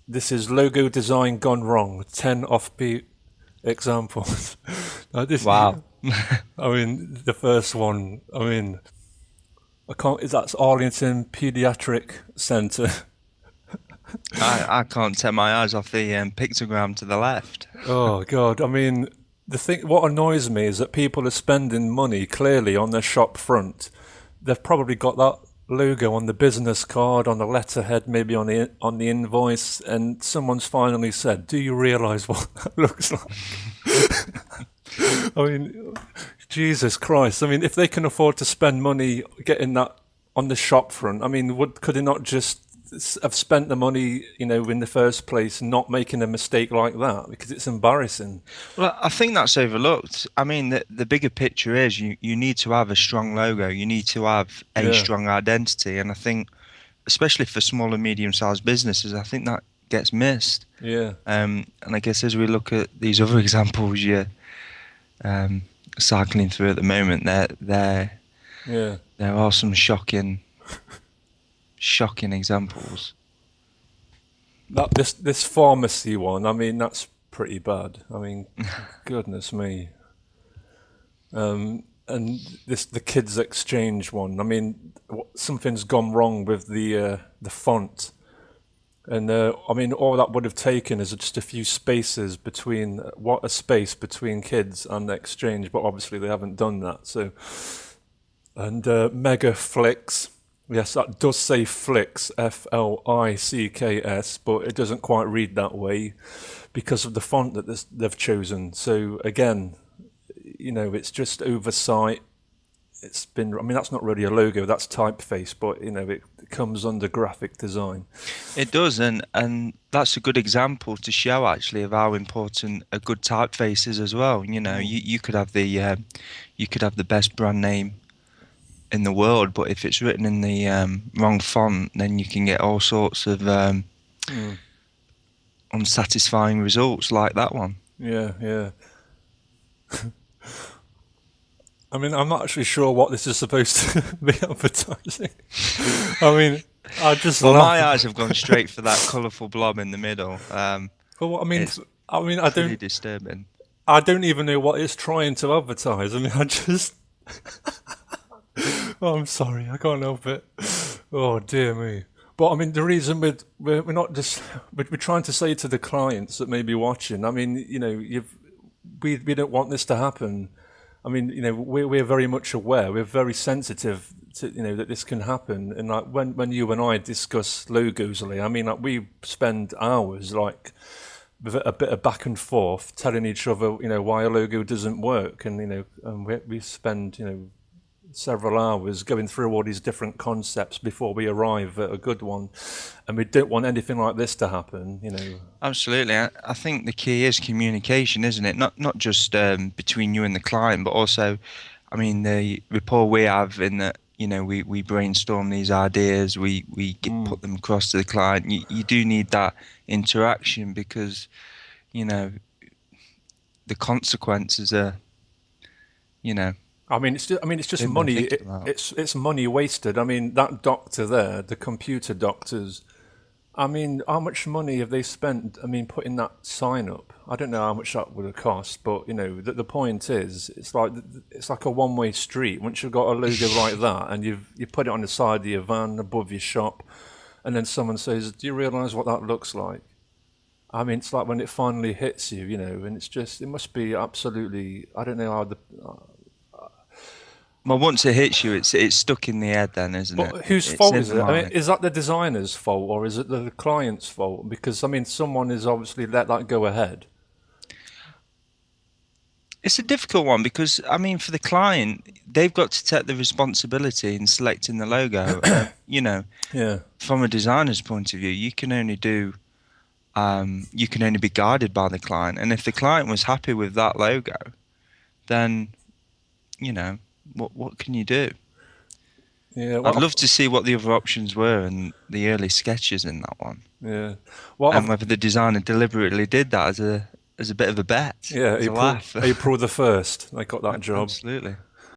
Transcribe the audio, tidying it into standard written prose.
This is logo design gone wrong. 10 offbeat examples. Now this, Wow. I mean, the first one. I mean, I can't. That's Arlington Pediatric Centre. I can't take my eyes off the pictogram to the left. Oh God! I mean, the thing. What annoys me is that people are spending money clearly on their shop front. They've probably got that logo on the business card, on the letterhead, maybe on the invoice, and someone's finally said, "Do you realise what that looks like?" I mean, Jesus Christ! I mean, if they can afford to spend money getting that on the shop front, I mean, could they not just have spent the money, in the first place, not making a mistake like that because it's embarrassing. Well, I think that's overlooked. I mean, the bigger picture is you need to have a strong logo. You need to have a Yeah, strong identity. And I think, especially for small and medium-sized businesses, I think that gets missed. yeah, And I guess as we look at these other examples you're um, cycling through at the moment, yeah. there are some shocking examples. That this pharmacy one. I mean, that's pretty bad. I mean, goodness me. And the kids exchange one. I mean, something's gone wrong with the font. And I mean, all that would have taken is just a few spaces between what a space between kids and the exchange, but obviously they haven't done that. So, and Mega Flicks, yes, that does say Flicks, Flicks, but it doesn't quite read that way because of the font that they've chosen. So again, it's just oversight. It's been, I mean, that's not really a logo, that's typeface, but it comes under graphic design. It does, and that's a good example to show actually of how important a good typeface is as well. Mm. You could have you could have the best brand name in the world, but if it's written in the wrong font, then you can get all sorts of Mm. unsatisfying results like that one. Yeah, yeah. I mean, I'm not actually sure what this is supposed to be advertising. I mean, I just Well, my laugh. eyes have gone straight for that colourful blob in the middle. But what I mean, It's I mean, pretty disturbing. I don't even know what it's trying to advertise. I mean, I just, oh, I'm sorry, I can't help it. Oh dear me. But I mean, the reason we're not just we're trying to say to the clients that may be watching. I mean, we don't want this to happen. I mean, we're very much aware. We're very sensitive to that this can happen. And like when you and I discuss logos, Lee, I mean, like we spend hours like with a bit of back and forth telling each other, why a logo doesn't work, and and we spend several hours going through all these different concepts before we arrive at a good one, and we don't want anything like this to happen. Absolutely. I think the key is communication, isn't it? Not just between you and the client, but also, I mean, the rapport we have in that, we brainstorm these ideas, Mm. put them across to the client. You do need that interaction because, you know, the consequences are, you know, I mean, it's just they've been money. thinking about. It's money wasted. I mean, that doctor there, the computer doctors. I mean, how much money have they spent? I mean, putting that sign up. I don't know how much that would have cost, but the point is, it's like a one-way street. Once you've got a logo like that, and you put it on the side of your van above your shop, and then someone says, "Do you realise what that looks like?" I mean, it's like when it finally hits you, and it must be absolutely. I don't know how the. Well, once it hits you, it's stuck in the head then, isn't it? But whose It's fault in is the it? I mean, mind. is that the designer's fault or is it the client's fault? Because I mean, someone has obviously let that go ahead. It's a difficult one because, I mean, for the client, they've got to take the responsibility in selecting the logo. And, Yeah. from a designer's point of view, you can only be guided by the client. And if the client was happy with that logo, then, you know, what can you do? Yeah. I'd love to see what the other options were and the early sketches in that one, Yeah. Well, and whether the designer deliberately did that as a bit of a bet, yeah. as a April laugh. April the 1st, they got that job. Absolutely.